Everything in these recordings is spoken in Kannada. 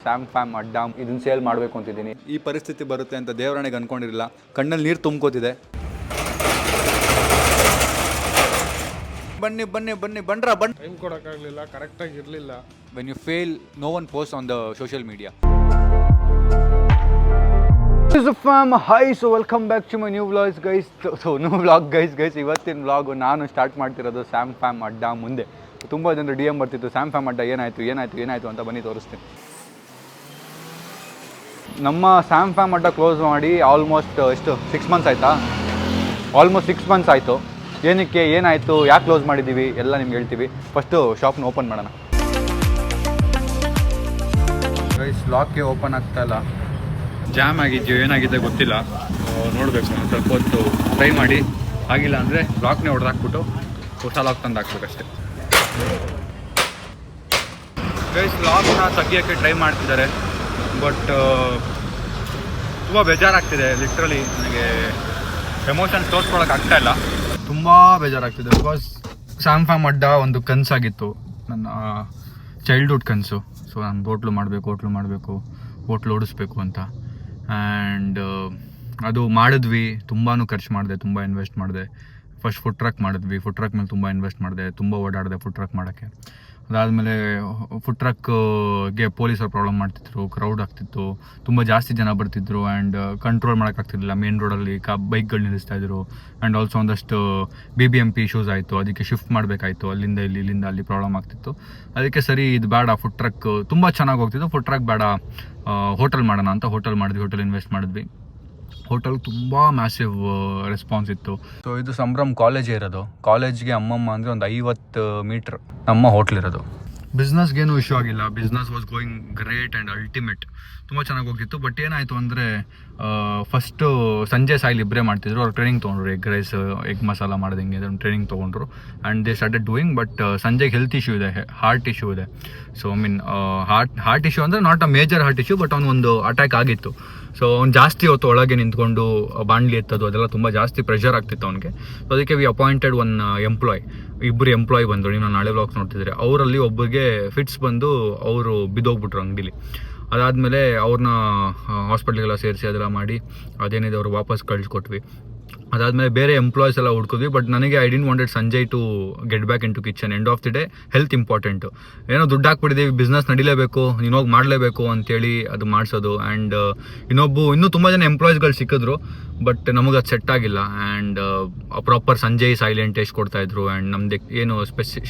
ಸ್ಯಾಮ್ ಫ್ಯಾಮ್ ಅಡ್ಡ ಇದನ್ನ ಸೇಲ್ ಮಾಡಬೇಕು ಅಂತಿದ್ದೀನಿ. ಈ ಪರಿಸ್ಥಿತಿ ಬರುತ್ತೆ ಅಂತ ದೇವರಣೆಗೆ ಅನ್ಕೊಂಡಿರಲಿಲ್ಲ. ಕಣ್ಣಲ್ಲಿ ನೀರು ತುಂಬ್ಕೋತಿದೆ. ಬನ್ನಿ ಬನ್ನಿ ಬನ್ನಿ ಬನ್ರ ಬನ್ನಿ. ಟೈಮ್ ಕೊಡೋಕ್ಕಾಗಲಿಲ್ಲ, ಕರೆಕ್ಟಾಗಿ ಇರಲಿಲ್ಲ. When you fail no one post on the social media. So welcome back to my new vlogs guys. New vlog guys ಇವತ್ತಿನ ವ್ಲಾಗು ನಾನು ಸ್ಟಾರ್ಟ್ ಮಾಡ್ತಿರೋದು ಸ್ಯಾಮ್ ಫ್ಯಾಮ್ ಅಡ್ಡ ಮುಂದೆ. ತುಂಬ ಜನರು ಡಿ ಎಮ್ ಬರ್ತಿತ್ತು, ಸ್ಯಾಮ್ ಫ್ಯಾಮ್ ಅಡ್ಡ ಏನಾಯಿತು ಅಂತ ಬನ್ನಿ ತೋರಿಸ್ತೀನಿ. ನಮ್ಮ ಸ್ಯಾಮ್ ಫ್ಯಾಮ್ ಅಡ್ಡ ಕ್ಲೋಸ್ ಮಾಡಿ ಆಲ್ಮೋಸ್ಟ್ 6 ಮಂತ್ಸ್ ಆಯಿತಾ? ಆಲ್ಮೋಸ್ಟ್ 6 ಮಂತ್ಸ್ ಆಯಿತು. ಏನಕ್ಕೆ, ಏನಾಯಿತು, ಯಾಕೆ ಕ್ಲೋಸ್ ಮಾಡಿದ್ದೀವಿ ಎಲ್ಲ ನಿಮ್ಗೆ ಹೇಳ್ತೀವಿ. ಫಸ್ಟು ಶಾಪ್ನ ಓಪನ್ ಮಾಡೋಣ ಗೈಸ್. ಲಾಕ್ಗೆ ಓಪನ್ ಆಗ್ತಾ ಇಲ್ಲ, ಜಾಮ್ ಆಗಿದೆಯೋ ಏನಾಗಿದೆ ಗೊತ್ತಿಲ್ಲ. ನೋಡಬೇಕು, ಸ್ವಲ್ಪ ಹೊತ್ತು ಟ್ರೈ ಮಾಡಿ. ಆಗಿಲ್ಲ ಅಂದರೆ ಲಾಕ್ನೇ ಹೊಡೆದಾಕ್ಬಿಟ್ಟು ಹೊಸ ಲಾಕ್ ತಂದು ಹಾಕ್ಬೇಕಷ್ಟೆ ಗೈಸ್. ಲಾಕ್ನ ತೆಗಿಯೋಕ್ಕೆ ಟ್ರೈ ಮಾಡ್ತಿದ್ದಾರೆ, ಬಟ್ ತುಂಬ ಬೇಜಾರಾಗ್ತಿದೆ. ಲಿಟ್ರಲಿ ನನಗೆ ಎಮೋಷನ್ಸ್ ತೋರಿಸ್ಕೊಳಕ್ಕೆ ಆಗ್ತಾ ಇಲ್ಲ. ತುಂಬ ಬೇಜಾರಾಗ್ತಿದೆ ಬಿಕಾಸ್ ಸ್ಯಾಮ್ ಫ್ಯಾಮ್ ಅಡ್ಡ ಒಂದು ಕನಸಾಗಿತ್ತು, ನನ್ನ ಚೈಲ್ಡ್ಹುಡ್ ಕನಸು. ಸೊ ನಾನು ಹೋಟ್ಲು ಮಾಡಬೇಕು, ಹೋಟ್ಲು ಓಡಿಸ್ಬೇಕು ಅಂತ. ಆ್ಯಂಡ್ ಅದು ಮಾಡಿದ್ವಿ. ತುಂಬಾ ಖರ್ಚು ಮಾಡಿದೆ, ತುಂಬ ಇನ್ವೆಸ್ಟ್ ಮಾಡಿದೆ. ಫಸ್ಟ್ ಫುಡ್ ಟ್ರಕ್ ಮಾಡಿದ್ವಿ. ಫುಡ್ ಟ್ರಕ್ ಮೇಲೆ ತುಂಬ ಇನ್ವೆಸ್ಟ್ ಮಾಡಿದೆ, ತುಂಬ ಓಡಾಡಿದೆ ಫುಡ್ ಟ್ರಕ್ ಮಾಡೋಕ್ಕೆ. ಅದಾದಮೇಲೆ ಫುಡ್ ಟ್ರಕ್ಗೆ ಪೊಲೀಸರು ಪ್ರಾಬ್ಲಮ್ ಮಾಡ್ತಿದ್ರು, ಕ್ರೌಡ್ ಆಗ್ತಿತ್ತು, ತುಂಬ ಜಾಸ್ತಿ ಜನ ಬರ್ತಿದ್ರು. And control ಮಾಡೋಕ್ಕಾಗ್ತಿರ್ಲಿಲ್ಲ. ಮೇನ್ ರೋಡಲ್ಲಿ ಬೈಕ್ಗಳು ನಿಲ್ಲಿಸ್ತಾಯಿದ್ರು. ಆ್ಯಂಡ್ ಆಲ್ಸೋ ಒಂದಷ್ಟು BBMP ಇಶ್ಯೂಸ್ ಆಯಿತು. ಅದಕ್ಕೆ ಶಿಫ್ಟ್ ಮಾಡಬೇಕಾಯಿತು, ಅಲ್ಲಿಂದ ಇಲ್ಲಿಂದ ಅಲ್ಲಿ ಪ್ರಾಬ್ಲಮ್ ಆಗ್ತಿತ್ತು. ಅದಕ್ಕೆ ಸರಿ ಇದು ಬೇಡ, ಫುಡ್ ಟ್ರಕ್ ತುಂಬ ಚೆನ್ನಾಗಿ ಹೋಗ್ತಿತ್ತು, ಫುಡ್ ಟ್ರಕ್ ಬೇಡ, ಹೋಟೆಲ್ ಮಾಡೋಣ ಅಂತ ಹೋಟೆಲ್ ಮಾಡಿದ್ವಿ. ಹೋಟೆಲ್ ಇನ್ವೆಸ್ಟ್ ಮಾಡಿದ್ವಿ. ಹೋಟೆಲ್ ತುಂಬ ಮ್ಯಾಸಿವ್ ರೆಸ್ಪಾನ್ಸ್ ಇತ್ತು. ಸೊ ಇದು ಸಂಭ್ರಮ್ ಕಾಲೇಜೇ ಇರೋದು. ಕಾಲೇಜ್ಗೆ ಅಮ್ಮಮ್ಮ ಅಂದರೆ ಒಂದು 50 ಮೀಟ್ರ್ ನಮ್ಮ ಹೋಟ್ಲಿರೋದು. ಬಿಸ್ನೆಸ್ಗೇನು ಇಶ್ಯೂ ಆಗಿಲ್ಲ. Business was going great and ultimate. ತುಂಬ ಚೆನ್ನಾಗಿ ಹೋಗ್ತಿತ್ತು. ಬಟ್ ಏನಾಯಿತು ಅಂದರೆ ಫಸ್ಟು ಸಂಜೆ ಸಾಯಿಲ್ ಇಬ್ಬರೇ ಮಾಡ್ತಿದ್ರು. ಅವ್ರು ಟ್ರೈನಿಂಗ್ ತೊಗೊಂಡ್ರು, ಎಗ್ ರೈಸ್, ಎಗ್ ಮಸಾಲ ಮಾಡೋದಂಗೆ ಅದನ್ನು ಟ್ರೈನಿಂಗ್ ತೊಗೊಂಡ್ರು. And they started doing. But ಸಂಜೆಗೆ ಹೆಲ್ತ್ ಇಶ್ಯೂ ಇದೆ, ಹಾರ್ಟ್ ಇಶ್ಯೂ ಇದೆ. So I mean heart issue ಅಂದರೆ not a major heart issue, but ಅವ್ನಿಗೊಂದು ಅಟ್ಯಾಕ್ ಆಗಿತ್ತು. ಸೊ ಅವ್ನು ಜಾಸ್ತಿ ಹೊತ್ತು ಒಳಗೆ ನಿಂತ್ಕೊಂಡು ಬಾಣಲಿ ಎತ್ತೋದು ಅದೆಲ್ಲ ತುಂಬ ಜಾಸ್ತಿ ಪ್ರೆಷರ್ ಆಗ್ತಿತ್ತು ಅವ್ನಿಗೆ. ಸೊ ಅದಕ್ಕೆ ವಿ ಅಪಾಯಿಂಟೆಡ್ ಒನ್ ಎಂಪ್ಲಾಯ್. ಇಬ್ಬರು ಎಂಪ್ಲಾಯ್ ಬಂದರು. ನೀವು ನಾಳೆ ವ್ಲಾಗ್ಸ್ ನೋಡ್ತಿದ್ರೆ ಅವರಲ್ಲಿ ಒಬ್ಬರಿಗೆ ಫಿಟ್ಸ್ ಬಂದು ಅವರು ಬಿದ್ದೋಗ್ಬಿಟ್ರು ಅಂಗಡಿಲಿ. ಅದಾದಮೇಲೆ ಅವ್ರನ್ನ ಹಾಸ್ಪಿಟ್ಲಿಗೆಲ್ಲ ಸೇರಿಸಿ ಅದೆಲ್ಲ ಮಾಡಿ ಅದೇನಿದೆ ಅವ್ರು ವಾಪಸ್ ಕಳಿಸ್ಕೊಟ್ವಿ. ಅದಾದಮೇಲೆ ಬೇರೆ ಎಂಪ್ಲಾಯ್ಸ್ ಎಲ್ಲ ಹುಡ್ಕಿದ್ವಿ. ಬಟ್ ನನಗೆ I didn't wanted Sanjay to get back into kitchen. End of the day health important. ಏನೋ ದುಡ್ಡು ಹಾಕ್ಬಿಟ್ಟಿದ್ದೀವಿ, ಬಿಸ್ನೆಸ್ ನಡಿಲೇಬೇಕು, ನೀನು ಹೋಗಿ ಮಾಡಲೇಬೇಕು ಅಂತೇಳಿ ಅದು ಮಾಡಿಸೋದು. ಆ್ಯಂಡ್ ಇನ್ನೂ ತುಂಬ ಜನ ಎಂಪ್ಲಾಯೀಸ್ಗಳು ಸಿಕ್ಕಿದ್ರು, ಬಟ್ ನಮಗೆ ಅದು ಸೆಟ್ ಆಗಿಲ್ಲ. And proper Sanjay silent taste ಕೊಡ್ತಾಯಿದ್ರು. ಆ್ಯಂಡ್ ನಮ್ದು ಏನು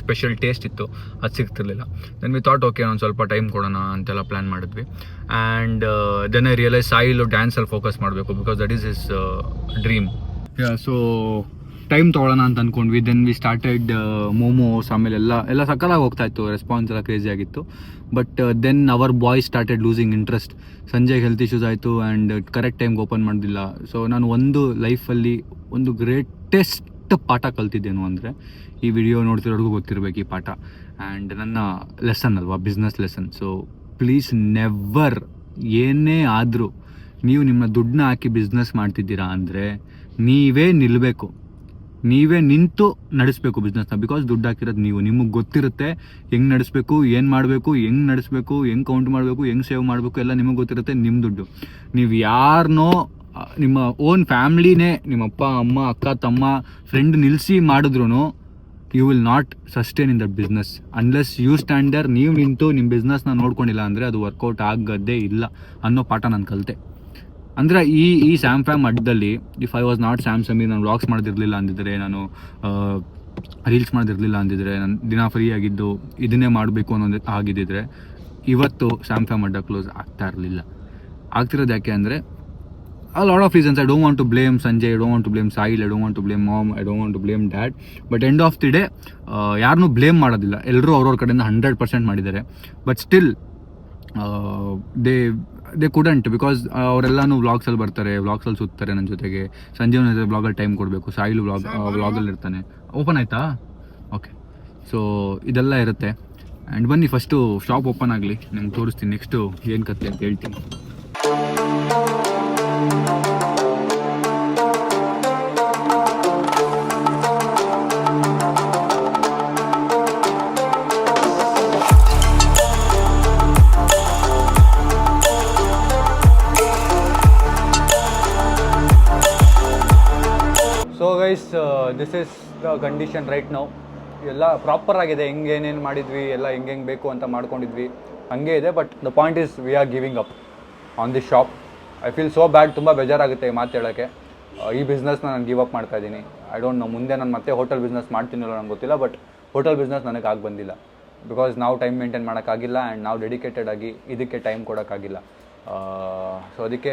ಸ್ಪೆಷಲ್ ಟೇಸ್ಟ್ ಇತ್ತು ಅದು ಸಿಗ್ತಿರ್ಲಿಲ್ಲ. ದೆನ್ ವಿ ಥಾಟ್ ಓಕೆ ಒಂದು ಸ್ವಲ್ಪ ಟೈಮ್ ಕೊಡೋಣ ಅಂತೆಲ್ಲ ಪ್ಲ್ಯಾನ್ ಮಾಡಿದ್ವಿ. And then I realise Sailu ಡ್ಯಾನ್ಸಲ್ಲಿ ಫೋಕಸ್ ಮಾಡಬೇಕು because that is his dream. So time ತೊಗೊಳ್ಳೋಣ ಅಂತ ಅಂದ್ಕೊಂಡ್ವಿ. Then we started momos. ಆಮೇಲೆ ಎಲ್ಲ ಸಕ್ಕಲಾಗಿ ಹೋಗ್ತಾಯಿತ್ತು, ರೆಸ್ಪಾನ್ಸ್ ಎಲ್ಲ ಕ್ರೇಜಿ ಆಗಿತ್ತು. But then our boys started losing interest. ಸಂಜೆಗೆ ಹೆಲ್ತ್ ಇಶ್ಯೂಸ್ ಆಯಿತು ಆ್ಯಂಡ್ ಕರೆಕ್ಟ್ ಟೈಮ್ಗೆ ಓಪನ್ ಮಾಡೋದಿಲ್ಲ. ಸೊ ನಾನು ಒಂದು ಲೈಫಲ್ಲಿ ಒಂದು ಗ್ರೇಟೆಸ್ಟ್ ಪಾಠ ಕಲ್ತಿದ್ದೇನು ಅಂದರೆ, ಈ ವಿಡಿಯೋ ನೋಡ್ತಿರೋರ್ಗೂ ಗೊತ್ತಿರಬೇಕು ಈ ಪಾಠ. ಆ್ಯಂಡ್ ನನ್ನ ಲೆಸನ್ ಅಲ್ವಾ, business lesson. So please never, ಏನೇ ಆದರೂ ನೀವು ನಿಮ್ಮ ದುಡ್ಡನ್ನ ಹಾಕಿ ಬಿಸ್ನೆಸ್ ಮಾಡ್ತಿದ್ದೀರಾ ಅಂದರೆ ನೀವೇ ನಿಲ್ಲಬೇಕು, ನೀವೇ ನಿಂತು ನಡೆಸಬೇಕು ಬಿಸ್ನೆಸ್ನ. ಬಿಕಾಸ್ ದುಡ್ಡು ಹಾಕಿರೋದು ನೀವು, ನಿಮಗೆ ಗೊತ್ತಿರುತ್ತೆ ಹೆಂಗೆ ನಡೆಸಬೇಕು, ಏನು ಮಾಡಬೇಕು, ಹೆಂಗೆ ನಡೆಸಬೇಕು, ಹೆಂಗೆ ಕೌಂಟ್ ಮಾಡಬೇಕು, ಹೆಂಗೆ ಸೇವ್ ಮಾಡಬೇಕು, ಎಲ್ಲ ನಿಮಗೆ ಗೊತ್ತಿರುತ್ತೆ. ನಿಮ್ಮ ದುಡ್ಡು ನೀವು ಯಾರನ್ನೋ, ನಿಮ್ಮ ಓನ್ ಫ್ಯಾಮ್ಲಿನೇ, ನಿಮ್ಮ ಅಪ್ಪ ಅಮ್ಮ ಅಕ್ಕ ತಮ್ಮ ಫ್ರೆಂಡ್ ನಿಲ್ಲಿಸಿ ಮಾಡಿದ್ರು you will not sustain in that business unless you stand there. ನೀವು ನಿಂತು ನಿಮ್ಮ ಬಿಸ್ನೆಸ್ನ ನೋಡ್ಕೊಂಡಿಲ್ಲ ಅಂದರೆ ಅದು ವರ್ಕೌಟ್ ಆಗೋದೇ ಇಲ್ಲ ಅನ್ನೋ ಪಾಠ ನಾನು ಕಲಿತೆ. ಅಂದರೆ ಈ ಸ್ಯಾಮ್ ಫ್ಯಾಮ್ ಅಡ್ಡದಲ್ಲಿ if I was not Sam Sameer, ನಾನು ವ್ಲಾಗ್ಸ್ ಮಾಡ್ತಿರ್ಲಿಲ್ಲ ಅಂದಿದ್ರೆ, ನಾನು ರೀಲ್ಸ್ ಮಾಡ್ತಿರ್ಲಿಲ್ಲ ಅಂದಿದ್ರೆ, ನಾನು ದಿನ ಫ್ರೀ ಆಗಿದ್ದು ಇದನ್ನೇ ಮಾಡಬೇಕು ಅನ್ನೋದು ಆಗಿದ್ದಿದ್ರೆ ಇವತ್ತು ಸ್ಯಾಮ್ ಫ್ಯಾಮ್ ಅಡ್ಡ ಕ್ಲೋಸ್ ಆಗ್ತಾ ಇರಲಿಲ್ಲ. ಆಗ್ತಿರೋದು ಯಾಕೆ ಅಂದರೆ a lot of reasons. I don't want to blame Sanjay, I don't want to blame Sahil, I don't want to blame mom, I don't want to blame dad. But end of the day ಯಾರನ್ನೂ ಬ್ಲೇಮ್ ಮಾಡೋದಿಲ್ಲ. ಎಲ್ಲರೂ ಅವ್ರವ್ರ ಕಡೆಯಿಂದ 100% ಮಾಡಿದ್ದಾರೆ. But still they couldn't, because ಅವರೆಲ್ಲನೂ ವ್ಲಾಗ್ಸಲ್ಲಿ ಬರ್ತಾರೆ, ವ್ಲಾಗ್ಸಲ್ಲಿ ಸುತ್ತಾರೆ ನನ್ನ ಜೊತೆಗೆ. ಸಂಜೀವ್ ಜೊತೆ ವ್ಲಾಗಲ್ಲಿ ಟೈಮ್ ಕೊಡಬೇಕು, ಸಾಯಿಲು ವ್ಲಾಗಲ್ಲಿ ಇರ್ತಾನೆ. ಓಪನ್ ಆಯಿತಾ? ಓಕೆ. ಸೊ ಇದೆಲ್ಲ ಇರುತ್ತೆ. ಆ್ಯಂಡ್ ಬನ್ನಿ ಫಸ್ಟು ಶಾಪ್ ಓಪನ್ ಆಗಲಿ, ನಿಮ್ಗೆ ತೋರಿಸ್ತೀನಿ ನೆಕ್ಸ್ಟು ಏನು ಕತೆ ಅಂತ ಹೇಳ್ತೀನಿ. This is the condition right now. ಎಲ್ಲ ಪ್ರಾಪರ್ ಆಗಿದೆ, ಹೆಂಗೇನೇನು ಮಾಡಿದ್ವಿ ಎಲ್ಲ ಹೆಂಗೆ ಬೇಕು ಅಂತ ಮಾಡ್ಕೊಂಡಿದ್ವಿ ಹಾಗೆ ಇದೆ. But the point is we are giving up on this shop. I feel so ಬ್ಯಾಡ್, ತುಂಬ ಬೇಜಾರಾಗುತ್ತೆ ಈ ಮಾತು ಹೇಳೋಕ್ಕೆ. ಈ ಬಿಸ್ನೆಸ್ನ ನಾನು ಗಿವ್ ಅಪ್ ಮಾಡ್ತಾಯಿದ್ದೀನಿ. ಐ ಡೋಂಟ್ ನೋ ಮುಂದೆ ನಾನು ಮತ್ತೆ ಹೋಟೆಲ್ ಬಿಸ್ನೆಸ್ ಮಾಡ್ತೀನಿಲ್ಲ ನಂಗೆ ಗೊತ್ತಿಲ್ಲ. ಬಟ್ ಹೋಟೆಲ್ ಬಿಸ್ನೆಸ್ ನನಗೆ ಆಗಿ ಬಂದಿಲ್ಲ ಬಿಕಾಸ್ ನಾವು ಟೈಮ್ ಮೇಂಟೈನ್ ಮಾಡೋಕ್ಕಾಗಿಲ್ಲ ಆ್ಯಂಡ್ ನಾವು ಡೆಡಿಕೇಟೆಡ್ ಆಗಿ ಇದಕ್ಕೆ ಟೈಮ್ ಕೊಡೋಕ್ಕಾಗಿಲ್ಲ. ಸೊ ಅದಕ್ಕೆ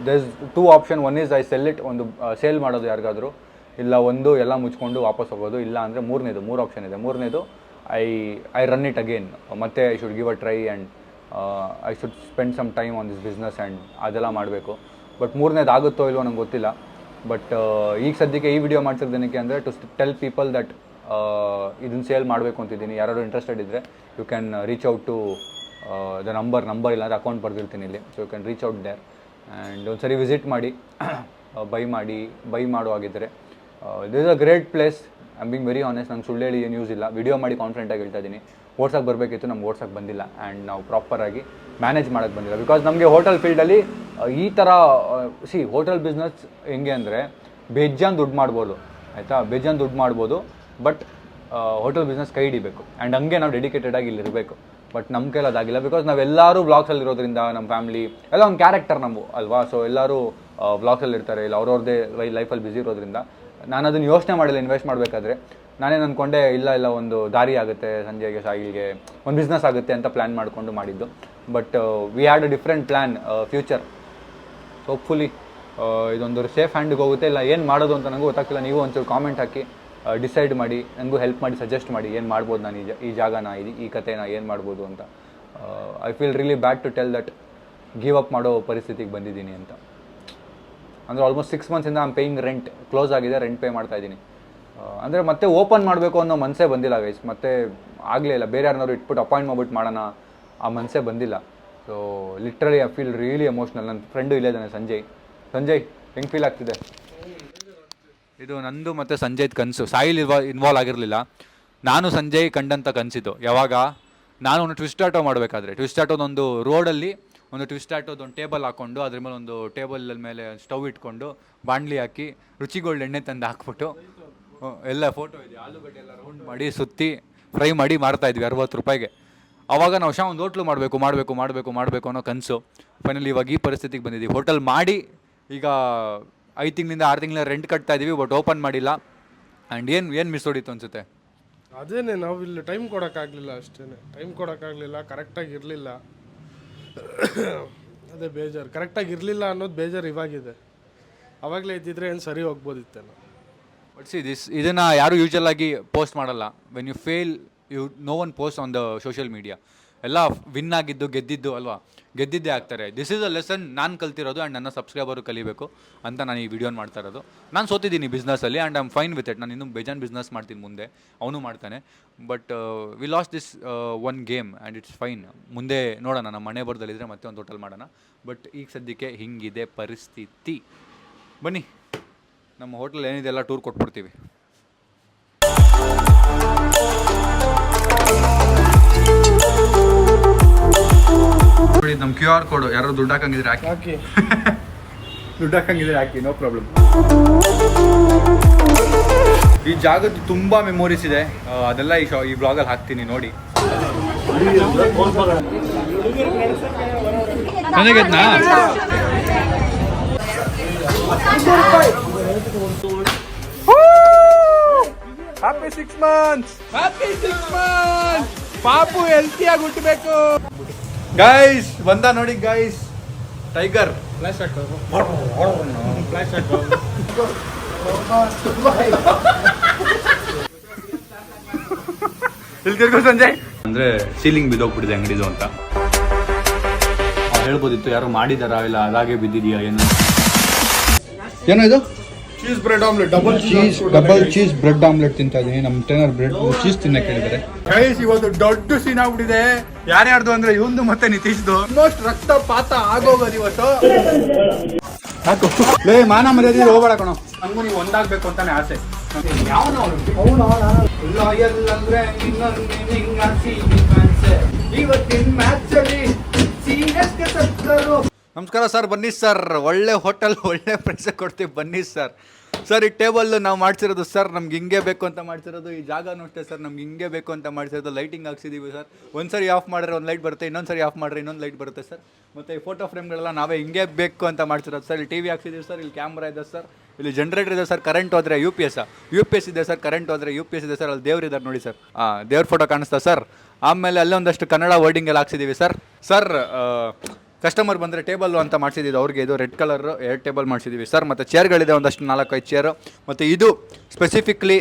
there is 2 option. One is I sell it, ಒಂದು ಸೇಲ್ ಮಾಡೋದು ಯಾರಿಗಾದರೂ, ಇಲ್ಲ ಒಂದು ಎಲ್ಲ ಮುಚ್ಕೊಂಡು ವಾಪಸ್ ಹೋಗೋದು, ಇಲ್ಲ ಅಂದರೆ ಮೂರು ಆಪ್ಷನ್ ಇದೆ. ಮೂರನೇದು ಐ ರನ್ ಇಟ್ ಅಗೇನ್, ಮತ್ತೆ I should give a try and I should spend some time on this business and ಅದೆಲ್ಲ ಮಾಡಬೇಕು. ಬಟ್ ಮೂರನೇದು ಆಗುತ್ತೋ ಇಲ್ವೋ ನಂಗೆ ಗೊತ್ತಿಲ್ಲ. ಬಟ್ ಈಗ ಸದ್ಯಕ್ಕೆ ಈ ವಿಡಿಯೋ ಮಾಡ್ತಿರೋದೇನಕ್ಕೆ ಅಂದರೆ ಟು ಟೆಲ್ ಪೀಪಲ್ ದಟ್ ಇದನ್ನು ಸೇಲ್ ಮಾಡಬೇಕು ಅಂತಿದ್ದೀನಿ. ಯಾರಾದ್ರು ಇಂಟ್ರೆಸ್ಟೆಡ್ ಇದ್ದರೆ you can reach out to the number ಇಲ್ಲಾಂದರೆ ಅಕೌಂಟ್ ಬರ್ದಿರ್ತೀನಿ ಇಲ್ಲಿ. So you can reach out there and ಒಂದು ಸರಿ ವಿಸಿಟ್ ಮಾಡಿ, ಬೈ ಮಾಡುವಾಗಿದ್ದರೆ. This is a great place. I am being very honest, ನಾನು ಸುಳ್ಳು ಹೇಳಿ ಏನು ಯೂಸ್ ಇಲ್ಲ. ವಿಡಿಯೋ ಮಾಡಿ ಕಾನ್ಫಿಡೆಂಟಾಗಿ ಹೇಳ್ತಾ ಇದ್ದೀನಿ. ಓಡ್ಸೋಕ್ಕೆ ಬರಬೇಕಿತ್ತು, ನಮ್ಗೆ ಓಡ್ಸೋಕ್ಕೆ ಬಂದಿಲ್ಲ ಆ್ಯಂಡ್ ನಾವು ಪ್ರಾಪರಾಗಿ ಮ್ಯಾನೇಜ್ ಮಾಡೋಕ್ಕೆ ಬಂದಿಲ್ಲ. ಬಿಕಾಸ್ ನಮಗೆ ಹೋಟೆಲ್ ಫೀಲ್ಡಲ್ಲಿ ಈ ಥರ ಹೋಟೆಲ್ ಬಿಸ್ನೆಸ್ ಹೆಂಗೆ ಅಂದರೆ ಬೇಜಾನ್ ದುಡ್ಡು ಮಾಡ್ಬೋದು, ಆಯಿತಾ, ಬೇಜಾನ್ ದುಡ್ಡು ಮಾಡ್ಬೋದು. ಬಟ್ ಹೋಟೆಲ್ ಬಿಸ್ನೆಸ್ ಕೈ ಹಿಡಿಬೇಕು ಆ್ಯಂಡ್ ಹಂಗೆ ನಾವು ಡೆಡಿಕೇಟೆಡಾಗಿ ಇಲ್ಲಿರಬೇಕು. ಬಟ್ ನಮ್ಮ ಕೈಲಿ ಅದಾಗಿಲ್ಲ ಬಿಕಾಸ್ ನಾವೆಲ್ಲರೂ ವ್ಲಾಗ್ಸಲ್ಲಿ ಇರೋದ್ರಿಂದ ನಮ್ಮ ಫ್ಯಾಮಿಲಿ ಎಲ್ಲ ಒಂದು ಕ್ಯಾರೆಕ್ಟರ್ ನಾವು ಅಲ್ವಾ. ಸೊ ಎಲ್ಲರೂ ವ್ಲಾಗ್ಸಲ್ಲಿ ಇರ್ತಾರೆ, ಇಲ್ಲ ಅವ್ರವ್ರದ್ದೇ ಲೈಫಲ್ಲಿ ಬ್ಯುಸಿ ಇರೋದ್ರಿಂದ ನಾನು ಅದನ್ನು ಯೋಚನೆ ಮಾಡಿಲ್ಲ. ಇನ್ವೆಸ್ಟ್ ಮಾಡಬೇಕಾದ್ರೆ ನಾನೇನು ಅಂದ್ಕೊಂಡೆ, ಇಲ್ಲ ಒಂದು ದಾರಿ ಆಗುತ್ತೆ, ಸಂಜೆಗೆ ಸಾಯಿಲ್ಗೆ ಒಂದು ಬಿಸ್ನೆಸ್ ಆಗುತ್ತೆ ಅಂತ ಪ್ಲ್ಯಾನ್ ಮಾಡಿಕೊಂಡು ಮಾಡಿದ್ದು. But we had a different plan future. So hopefully ಇದೊಂದು ಸೇಫ್ ಹ್ಯಾಂಡಿಗೆ ಹೋಗುತ್ತೆ. ಇಲ್ಲ ಏನು ಮಾಡೋದು ಅಂತ ನನಗೂ ಗೊತ್ತಾಗ್ತಿಲ್ಲ. ನೀವು ಒಂಚೂರು ಕಾಮೆಂಟ್ ಹಾಕಿ ಡಿಸೈಡ್ ಮಾಡಿ, ನನಗೂ ಹೆಲ್ಪ್ ಮಾಡಿ, ಸಜೆಸ್ಟ್ ಮಾಡಿ ಏನು ಮಾಡ್ಬೋದು ನಾನು ಈ ಜಾಗನ, ಈ ಕಥೆನ ಏನು ಮಾಡ್ಬೋದು ಅಂತ. I feel really bad to tell that give up ಮಾಡೋ ಪರಿಸ್ಥಿತಿಗೆ ಬಂದಿದ್ದೀನಿ ಅಂತ. ಅಂದರೆ ಆಲ್ಮೋಸ್ಟ್ 6 ಮಂತ್ಸಿಂದ I am paying rent, close ಆಗಿದೆ, ರೆಂಟ್ ಪೇ ಮಾಡ್ತಾಯಿದ್ದೀನಿ. ಅಂದರೆ ಮತ್ತೆ ಓಪನ್ ಮಾಡಬೇಕು ಅನ್ನೋ ಮನಸ್ಸೇ ಬಂದಿಲ್ಲ ಗೈಸ್. ಮತ್ತೆ ಆಗಲೇ ಇಲ್ಲ, ಬೇರೆ ಯಾರನ್ನಾರು ಇಟ್ಬಿಟ್ಟು ಅಪಾಯಿಂಟ್ ಮಾಡ್ಬಿಟ್ಟು ಮಾಡೋಣ ಆ ಮನಸ್ಸೇ ಬಂದಿಲ್ಲ. So literally I feel really emotional. ನನ್ನ ಫ್ರೆಂಡು ಇಲ್ಲೇ ಇದ್ದಾನೆ, ಸಂಜಯ್ ಹೆಂಗೆ ಫೀಲ್ ಆಗ್ತಿದೆ? ಇದು ನಂದು ಮತ್ತು ಸಂಜಯ್ದು ಕನಸು. ಸಾಯಿಲ್ ಇನ್ವಾಲ್ವ್ ಆಗಿರಲಿಲ್ಲ. ನಾನು ಸಂಜಯ್ ಕಂಡಂಥ ಕನಸಿದ್ದು ಯಾವಾಗ ನಾನು ಒಂದು ಟ್ವಿಸ್ಟ್ ಆಟೋ ಮಾಡಬೇಕಾದ್ರೆ, ಟ್ವಿಸ್ಟ್ ಆಟೋದೊಂದು ರೋಡಲ್ಲಿ ಒಂದು ಟ್ವಿಸ್ಟ್ ಆಟೋದೊಂದು ಟೇಬಲ್ ಹಾಕ್ಕೊಂಡು ಅದ್ರ ಮೇಲೆ ಒಂದು ಟೇಬಲ್ ಮೇಲೆ ಸ್ಟವ್ ಇಟ್ಕೊಂಡು ಬಾಣಲಿ ಹಾಕಿ ರುಚಿಗೋಲ್ಡ್ ಎಣ್ಣೆ ತಂದು ಹಾಕ್ಬಿಟ್ಟು ಎಲ್ಲ ಫೋಟೋ ಇದೆ, ಆಲೂಗಡ್ಡೆ ಎಲ್ಲ ರೌಂಡ್ ಮಾಡಿ ಸುತ್ತಿ ಫ್ರೈ ಮಾಡಿ ಮಾರ್ತಾಯಿದ್ವಿ 60 ರೂಪಾಯಿಗೆ. ಆವಾಗ ನಾವು ಒಂದು ಹೋಟ್ಲು ಮಾಡಬೇಕು ಅನ್ನೋ ಕನಸು. ಫೈನಲಿ ಇವಾಗ ಈ ಪರಿಸ್ಥಿತಿಗೆ ಬಂದಿದ್ದೀವಿ. ಹೋಟೆಲ್ ಮಾಡಿ ಈಗ 5 ತಿಂಗಳಿಂದ 6 ತಿಂಗಳ ರೆಂಟ್ ಕಟ್ತಾ ಇದ್ದೀವಿ, ಬಟ್ ಓಪನ್ ಮಾಡಿಲ್ಲ. ಆ್ಯಂಡ್ ಏನು ಮಿಸ್ ಹೊಡಿತು ಅನಿಸುತ್ತೆ? ಅದೇನೆ, ನಾವು ಇಲ್ಲಿ ಟೈಮ್ ಕೊಡೋಕ್ಕಾಗಲಿಲ್ಲ ಅಷ್ಟೇ. ಟೈಮ್ ಕೊಡೋಕ್ಕಾಗಲಿಲ್ಲ, ಕರೆಕ್ಟಾಗಿ ಇರಲಿಲ್ಲ. ಅದೇ ಬೇಜಾರು, ಕರೆಕ್ಟಾಗಿ ಇರಲಿಲ್ಲ ಅನ್ನೋದು ಬೇಜಾರು ಇವಾಗಿದೆ. ಆವಾಗಲೇ ಇದ್ದಿದ್ರೆ ಏನು ಸರಿ ಹೋಗ್ಬೋದಿತ್ತೇನೋ. ಬಟ್ ಇದನ್ನು ಯಾರು ಯೂಶಲ್ ಆಗಿ ಪೋಸ್ಟ್ ಮಾಡಲ್ಲ. When you fail no one post on the social media. ಎಲ್ಲ ವಿನ್ ಆಗಿದ್ದು ಗೆದ್ದಿದ್ದು ಅಲ್ವಾ, ಗೆದ್ದಿದ್ದೇ ಆಗ್ತಾರೆ. ದಿಸ್ ಈಸ್ ಅ ಲೆಸನ್ ನಾನು ಕಲ್ತಿರೋದು ಆ್ಯಂಡ್ ನನ್ನ ಸಬ್ಸ್ಕ್ರೈಬರು ಕಲಿಬೇಕು ಅಂತ ನಾನು ಈ ವಿಡಿಯೋನ ಮಾಡ್ತಾ ಇರೋದು. ನಾನು ಸೋತಿದ್ದೀನಿ ಬಿಸ್ನೆಸ್ಸಲ್ಲಿ and I am fine with it. ನಾನು ಇನ್ನೂ ಬೇಜಾನ್ ಬಿಸ್ನೆಸ್ ಮಾಡ್ತೀನಿ ಮುಂದೆ, ಅವನು ಮಾಡ್ತಾನೆ. But we lost this one game and it's fine. ಮುಂದೆ ನೋಡೋಣ, ನಮ್ಮ ಮನೆ ಬರ್ದಲ್ಲಿದ್ದರೆ ಮತ್ತೆ ಒಂದು ಹೋಟೆಲ್ ಮಾಡೋಣ. ಬಟ್ ಈಗ ಸದ್ಯಕ್ಕೆ ಹಿಂಗಿದೆ ಪರಿಸ್ಥಿತಿ. ಬನ್ನಿ, ನಮ್ಮ ಹೋಟೆಲ್ ಏನಿದೆ ಎಲ್ಲ ಟೂರ್ ಕೊಟ್ಬಿಡ್ತೀವಿ. ನೋಡಿ, ನಮ್ಮ QR ಕೋಡು ಯಾರು ದುಡ್ಡು ಹಾಕಂಗಿದ್ರೆ ಹಾಕಿ ದುಡ್ಡು ಹಾಕಂಗಿದ್ರೆ ಹಾಕಿ, ನೋ ಪ್ರಾಬ್ಲಮ್. ಈ ಜಾಗದ್ದು ತುಂಬ ಮೆಮೊರೀಸ್ ಇದೆ, ಅದೆಲ್ಲ ಈ ಬ್ಲಾಗಲ್ಲಿ ಹಾಕ್ತೀನಿ ನೋಡಿ. ಹ್ಯಾಪಿ 6 months, ಪಾಪು ಹೆಲ್ತಿಯಾಗಿ ಹುಟ್ಟಬೇಕು. ಗೈಸ್ ಬಂದ ನೋಡಿ ಗೈಸ್, ಟೈಗರ್ ಫ್ಲಾಶ್ ಇಲ್ಲಿ ತಿರ್ಗೋ ಸಂಜಯ್. ಅಂದ್ರೆ ಸೀಲಿಂಗ್ ಬಿದ್ದೋಗ್ಬಿಟ್ಟಿದೆ ಅಂಗಡಿದು ಅಂತ ಹೇಳ್ಬೋದಿತ್ತು. ಯಾರು ಮಾಡಿದಾರಾ ಇಲ್ಲ ಅದಾಗೆ ಬಿದ್ದಿದೆಯಾ ಏನೋ ಇದು cheese bread omelette, double cheese bread omelette ತಿಂತಾ ಇದೀನಿ. ನಮ್ಮ ಟ್ರೈನರ್ ಬ್ರೆಡ್ ಚೀಸ್ ತಿನ್ನಕ್ಕೆ ಹೇಳಿದ್ದಾರೆ. ಗೈಸ್ ಇವತ್ತು ದೊಡ್ಡ ಸೀನ್ ಆಗ್ಬಿಟ್ಟಿದೆ. ಯಾರ್ಯಾರ್ದು ಅಂದ್ರೆ ಇವಂದು ಮತ್ತೆ ನಿತೀಶ್ದು. ಆಲ್ಮೋಸ್ಟ್ ರಕ್ತಪಾತ ಆಗೋಗೋದು ಇವತ್ತು. ಲೇ ಮಾನ ಮರ್ಯಾದೆ ಹೋಗ್ಬೇಡ ಕಣೋ, ನಮಗೂ ನೀವು ಒಂದಾಗ್ಬೇಕು ಅಂತಾನೆ ಆಸೆ. ನಮಸ್ಕಾರ ಸರ್, ಬನ್ನಿ ಸರ್, ಒಳ್ಳೆ ಹೋಟೆಲ್ ಒಳ್ಳೆ ಪ್ರೈಸ್ ಕೊಡ್ತೀವಿ, ಬನ್ನಿ ಸರ್. ಸರ್ ಈ ಟೇಬಲ್ ನಾವು ಮಾಡ್ಸಿರೋದು ಸರ್ ನಮ್ಗೆ ಹಿಂಗೆ ಬೇಕು ಅಂತ ಮಾಡ್ಸಿರೋದು, ಈ ಜಾಗನೂ ಅಷ್ಟೇ ಸರ್ ನಮ್ಗೆ ಹಿಂಗೆ ಬೇಕು ಅಂತ ಮಾಡ್ಸಿರೋದು, ಲೈಟಿಂಗ್ ಹಾಕ್ಸಿದ್ದೀವಿ ಸರ್. ಒಂದ್ಸರಿ ಆಫ್ ಮಾಡಿದ್ರೆ ಒಂದು ಲೈಟ್ ಬರುತ್ತೆ, ಇನ್ನೊಂದು ಸರಿ ಆಫ್ ಮಾಡಿದ್ರೆ ಇನ್ನೊಂದು ಲೈಟ್ ಬರುತ್ತೆ ಸರ್. ಮತ್ತು ಈ ಫೋಟೋ ಫ್ರೇಮ್ಗಳೆಲ್ಲ ನಾವೇ ಹಿಂಗೆ ಬೇಕು ಅಂತ ಮಾಡ್ಸಿರೋದು ಸರ್. ಇಲ್ಲಿ ಟಿ ವಿ ಹಾಕ್ಸಿದ್ದೀವಿ ಸರ್, ಇಲ್ಲಿ ಕ್ಯಾಮ್ರಾ ಇದೆ ಸರ್, ಇಲ್ಲಿ ಜನರೇಟರ್ ಇದೆ ಸರ್, ಕರೆಂಟ್ ಹೋದರೆ ಯು ಪಿ ಎಸ್ ಇದೆ ಸರ್, ಕರೆಂಟ್ ಹೋದರೆ ಯು ಪಿ ಎಸ್ ಇದೆ ಸರ್. ಅಲ್ಲಿ ದೇವ್ರು ಇದ್ದಾರೆ ನೋಡಿ ಸರ್, ದೇವ್ರ ಫೋಟೋ ಕಾಣಿಸ್ತಾ ಸರ್. ಆಮೇಲೆ ಅಲ್ಲೇ ಒಂದಷ್ಟು ಕನ್ನಡ ವರ್ಡಿಂಗ್ ಎಲ್ಲ ಹಾಕ್ಸಿದ್ದೀವಿ ಸರ್. ಸರ್ ಕಸ್ಟಮರ್ ಬಂದರೆ ಟೇಬಲ್ಲು ಅಂತ ಮಾಡಿಸಿದ್ದೀವಿ ಅವ್ರಿಗೆ, ಇದು ರೆಡ್ ಕಲರ್ 2 ಟೇಬಲ್ ಮಾಡಿಸಿದ್ದೀವಿ ಸರ್. ಮತ್ತು ಚೇರ್ಗಳಿದೆ ಒಂದಷ್ಟು 4-5 ಚೇರು. ಮತ್ತು ಇದು ಸ್ಪೆಸಿಫಿಕ್ಲಿ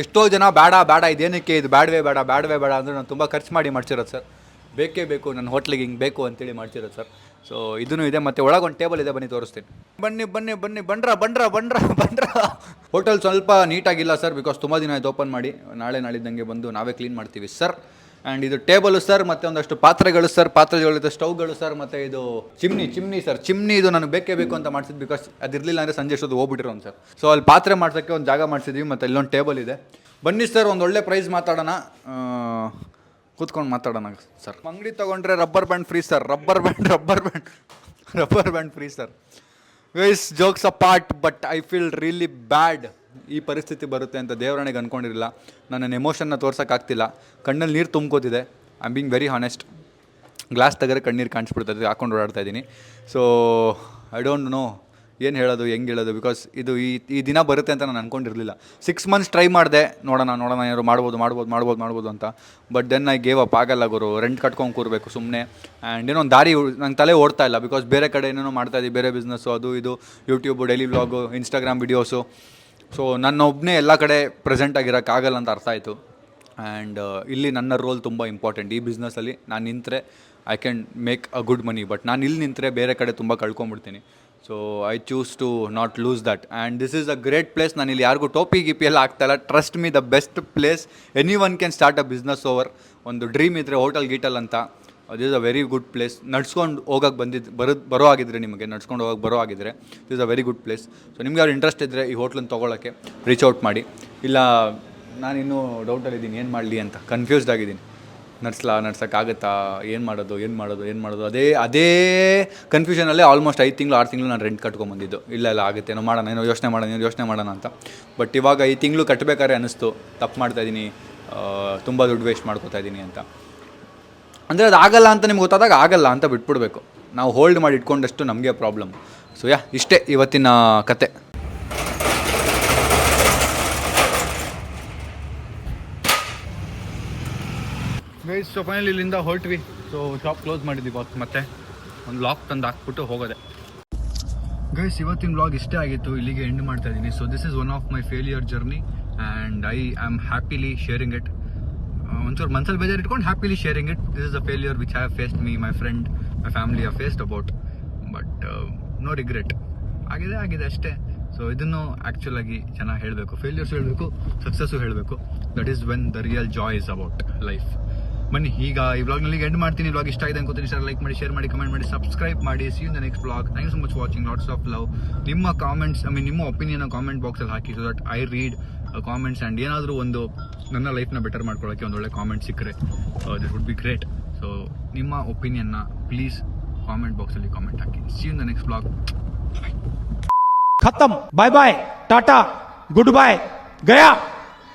ಎಷ್ಟೋ ಜನ ಬೇಡ ಇದೇನಕ್ಕೆ ಇದು ಬೇಡವೇ ಬೇಡ ಅಂದರೆ ನಾನು ತುಂಬ ಖರ್ಚು ಮಾಡಿ ಮಾಡ್ಸಿರೋದು ಸರ್. ಬೇಕೇ ಬೇಕು ನನ್ನ ಹೋಟ್ಲಿಗೆ ಹಿಂಗೆ ಬೇಕು ಅಂತೇಳಿ ಮಾಡ್ಸಿರೋದು ಸರ್. ಸೊ ಇದೂ ಇದೆ. ಮತ್ತು ಒಳಗೆ ಒಂದು ಟೇಬಲ್ ಇದೆ, ಬನ್ನಿ ತೋರಿಸ್ತೀನಿ. ಬನ್ನಿ ಬಂಡ್ರ. ಹೋಟೆಲ್ ಸ್ವಲ್ಪ ನೀಟಾಗಿಲ್ಲ ಸರ್, ಬಿಕಾಸ್ ತುಂಬ ದಿನ ಆಯ್ತು ಓಪನ್ ಮಾಡಿ. ನಾಳಿದ್ದಂಗೆ ಬಂದು ನಾವೇ ಕ್ಲೀನ್ ಮಾಡ್ತೀವಿ ಸರ್. ಆ್ಯಂಡ್ ಇದು ಟೇಬಲು ಸರ್, ಮತ್ತು ಒಂದಷ್ಟು ಪಾತ್ರೆಗಳು ಸರ್, ಪಾತ್ರೆಗಳಿದೆ, ಸ್ಟವ್ಗಳು ಸರ್, ಮತ್ತು ಇದು ಚಿಮ್ನಿ ಸರ್. ಚಿಮ್ನಿ ಇದು ನನಗೆ ಬೇಕೇ ಬೇಕು ಅಂತ ಮಾಡ್ಸಿದ್ದು, ಬಿಕಾಸ್ ಅದಿರಲಿಲ್ಲ ಅಂದರೆ ಸಂಜೆ ಅಷ್ಟೊತ್ತು ಹೋಗ್ಬಿಟ್ಟಿರೋನು ಸರ್. ಸೊ ಅಲ್ಲಿ ಪಾತ್ರೆ ಮಾಡ್ಸೋಕ್ಕೆ ಒಂದು ಜಾಗ ಮಾಡಿಸಿದ್ವಿ, ಮತ್ತು ಇಲ್ಲೊಂದು ಟೇಬಲ್ ಇದೆ. ಬನ್ನಿ ಸರ್, ಒಂದು ಒಳ್ಳೆ ಪ್ರೈಸ್ ಮಾತಾಡೋಣ, ಕೂತ್ಕೊಂಡು ಮಾತಾಡೋಣ ಸರ್. ಅಂಗಡಿ ತೊಗೊಂಡ್ರೆ rubber band free sir. Rubber band free sir. Guys, jokes apart, but I feel really ಬ್ಯಾಡ್. ಈ ಪರಿಸ್ಥಿತಿ ಬರುತ್ತೆ ಅಂತ ದೇವರಾಣಿಗೆ ಅಂದ್ಕೊಂಡಿರಲಿಲ್ಲ. ನನ್ನ ಎಮೋಷನ್ನ ತೋರ್ಸೋಕ್ಕಾಗ್ತಿಲ್ಲ, ಕಣ್ಣಲ್ಲಿ ನೀರು ತುಂಬ್ಕೋತಿದೆ. I am being very honest. Glass ತೆಗೆದ್ರೆ ಕಣ್ಣೀರು ಕಾಣಿಸ್ಬಿಡ್ತದೆ, ಹಾಕೊಂಡು ಓಡಾಡ್ತಾ ಇದ್ದೀನಿ. ಸೊ ಐ ಡೋಂಟ್ ನೋ ಏನು ಹೇಳೋದು, ಹೆಂಗೆ ಹೇಳೋದು, ಬಿಕಾಸ್ ಇದು ಈ ದಿನ ಬರುತ್ತೆ ಅಂತ ನಾನು ಅಂದ್ಕೊಂಡಿರಲಿಲ್ಲ. 6 months ಟ್ರೈ ಮಾಡಿದೆ, ನೋಡೋಣ ಏನಾದ್ರು ಮಾಡ್ಬೋದು ಅಂತ. But then I gave up. ಆಗಲ್ಲ ಗುರು, ರೆಂಟ್ ಕಟ್ಕೊಂಡು ಕೂರಬೇಕು ಸುಮ್ಮನೆ. ಆ್ಯಂಡ್ ಏನೋ ಒಂದು ದಾರಿ ನಂಗೆ ತಲೆ ಓಡ್ತಾ ಇಲ್ಲ, ಬಿಕಾಸ್ ಬೇರೆ ಕಡೆ ಏನೇನೋ ಮಾಡ್ತಾಯಿದ್ದೀವಿ, ಬೇರೆ ಬಿಸ್ನೆಸ್ಸು, ಅದು ಇದು, YouTube, daily vlog, Instagram videos. So ನನ್ನೊಬ್ಬನೇ ಎಲ್ಲ ಕಡೆ ಪ್ರೆಸೆಂಟ್ ಆಗಿರೋಕ್ಕಾಗಲ್ಲ ಅಂತ ಅರ್ಥ ಆಯಿತು. ಆ್ಯಂಡ್ ಇಲ್ಲಿ ನನ್ನ ರೋಲ್ ತುಂಬ ಇಂಪಾರ್ಟೆಂಟ್. ಈ ಬಿಸ್ನೆಸ್ಸಲ್ಲಿ ನಾನು ನಿಂತರೆ I can make a good money, but ನಾನು ಇಲ್ಲಿ ನಿಂತರೆ ಬೇರೆ ಕಡೆ ತುಂಬ ಕಳ್ಕೊಂಬಿಡ್ತೀನಿ. So I choose to not lose that. And this is a great place. ನಾನು ಇಲ್ಲಿ ಯಾರಿಗೂ ಟೋಪಿ ಎಲ್ಲ ಆಗ್ತಾಯಿಲ್ಲ. Trust me, the best place. Any one can start a business over. ಒಂದು ಡ್ರೀಮ್ ಇದ್ದರೆ ಹೋಟೆಲ್ ಅಂತ, ಅದು is a very good place. ನಡ್ಸ್ಕೊಂಡು ಹೋಗಕ್ಕೆ ಬರೋ ಆಗಿದ್ರೆ, ನಿಮಗೆ ನಡ್ಸ್ಕೊಂಡು ಹೋಗಕ್ಕೆ ಬರೋ ಆಗಿದ್ರೆ it is a very good place. So ನಿಮ್ಗೆ ಯಾರು ಇಂಟ್ರೆಸ್ಟ್ ಇದ್ದರೆ ಈ ಹೋಟ್ಲನ್ನು ತೊಗೊಳಕ್ಕೆ ರೀಚ್ ಔಟ್ ಮಾಡಿ. ಇಲ್ಲ ನಾನಿನ್ನೂ ಡೌಟಲ್ಲಿದ್ದೀನಿ, ಏನು ಮಾಡಲಿ ಅಂತ ಕನ್ಫ್ಯೂಸ್ಡ್ ಆಗಿದ್ದೀನಿ. ನಡ್ಸೋಕ್ಕಾಗತ್ತಾ, ಏನು ಮಾಡೋದು ಅದೇ ಕನ್ಫ್ಯೂಷನಲ್ಲೇ ಆಲ್ಮೋಸ್ಟ್ 5 ತಿಂಗಳು 6 ತಿಂಗಳು ನಾನು ರೆಂಟ್ ಕಟ್ಕೊಂಬಂದಿದ್ದು. ಇಲ್ಲ ಆಗುತ್ತೆ, ಏನೋ ಯೋಚನೆ ಮಾಡೋಣ ಅಂತ. ಬಟ್ ಇವಾಗ 5 ತಿಂಗಳು ಕಟ್ಟಬೇಕಾದ್ರೆ ಅನ್ನಿಸ್ತು, ತಪ್ಪು ಮಾಡ್ತಾಯಿದ್ದೀನಿ, ತುಂಬ ದುಡ್ಡು ವೇಸ್ಟ್ ಮಾಡ್ಕೋತಾ ಇದ್ದೀನಿ ಅಂತ. ಅಂದರೆ ಅದು ಆಗಲ್ಲ ಅಂತ ನಿಮ್ಗೆ ಗೊತ್ತಾದಾಗ ಆಗಲ್ಲ ಅಂತ ಬಿಟ್ಬಿಡ್ಬೇಕು. ನಾವು ಹೋಲ್ಡ್ ಮಾಡಿ ಇಟ್ಕೊಂಡಷ್ಟು ನಮಗೆ ಪ್ರಾಬ್ಲಮ್. ಸೊ ಇಷ್ಟೇ ಇವತ್ತಿನ ಕತೆ. ಗೈಸ್, ಸೊ ಫೈನಲಿ ಇಲ್ಲಿಂದ ಹೊರಟ್ವಿ. ಸೊ ಶಾಪ್ ಕ್ಲೋಸ್ ಮಾಡಿದ್ವಿ ಬಾಸ್, ಮತ್ತೆ ಒಂದು ಲಾಕ್ ತಂದು ಹಾಕ್ಬಿಟ್ಟು ಹೋಗೋದೆ. ಗೈಸ್, ಇವತ್ತಿನ ವ್ಲಾಗ್ ಇಷ್ಟೇ ಆಗಿತ್ತು, ಇಲ್ಲಿಗೆ ಎಂಡ್ ಮಾಡ್ತಾ ಇದ್ದೀನಿ. So this is one of my failure journey and I am happily sharing it. ಒಂಚೂರು ಮನ್ಸಲ್ಲಿ ಬೇಜಾರು ಇಟ್ಕೊಂಡು happily sharing it. This is a failure which have faced me, my friend, my family have faced about, but no regret. ಆಗಿದೆ ಅಷ್ಟೇ. ಸೊ ಇದನ್ನು ಆ್ಯಕ್ಚುಲಾಗಿ ಚೆನ್ನಾಗಿ ಹೇಳಬೇಕು. ಫೇಲಿಯರ್ಸು ಹೇಳಬೇಕು, ಸಕ್ಸಸ್ಸು ಹೇಳಬೇಕು. That is when the real Joy is about life. ಬನ್ನಿ, ಈಗ ಈ ವ್ಲಾಗ್ನಲ್ಲಿ ಎಂಡ್ ಮಾಡ್ತೀನಿ. ವ್ಲಾಗ್ ಇಷ್ಟ ಆಗಿದೆ ಅನ್ಕೋತೀನಿ. ಇಷ್ಟ ಲೈಕ್ ಮಾಡಿ, ಶೇರ್ ಮಾಡಿ, ಕಮೆಂಟ್ ಮಾಡಿ, ಸಬ್ಸ್ಕ್ರೈಬ್ ಮಾಡಿ. See you in the next vlog. Thank you so much watching. Lots of love. ನಿಮ್ಮ ಕಾಮೆಂಟ್ಸ್, ನಿಮ್ಮ ಒಪಿನಿಯನ್ ಕಾಮೆಂಟ್ ಬಾಕ್ಸಲ್ಲಿ ಹಾಕಿ, so that I read comments. And ಏನಾದರೂ ಒಂದು ನನ್ನ ಲೈಫ್ನ ಬೆಟರ್ ಮಾಡ್ಕೊಳ್ಳೋಕ್ಕೆ ಒಂದೊಳ್ಳೆ ಕಾಮೆಂಟ್ ಸಿಕ್ಕರೆ this would be great. So ನಿಮ್ಮ ಒಪಿನಿಯನ್ನ ಪ್ಲೀಸ್ ಕಾಮೆಂಟ್ ಬಾಕ್ಸಲ್ಲಿ ಕಾಮೆಂಟ್ ಹಾಕಿ. See you in the next vlog. खत्म, bye bye, tata, good bye, गया.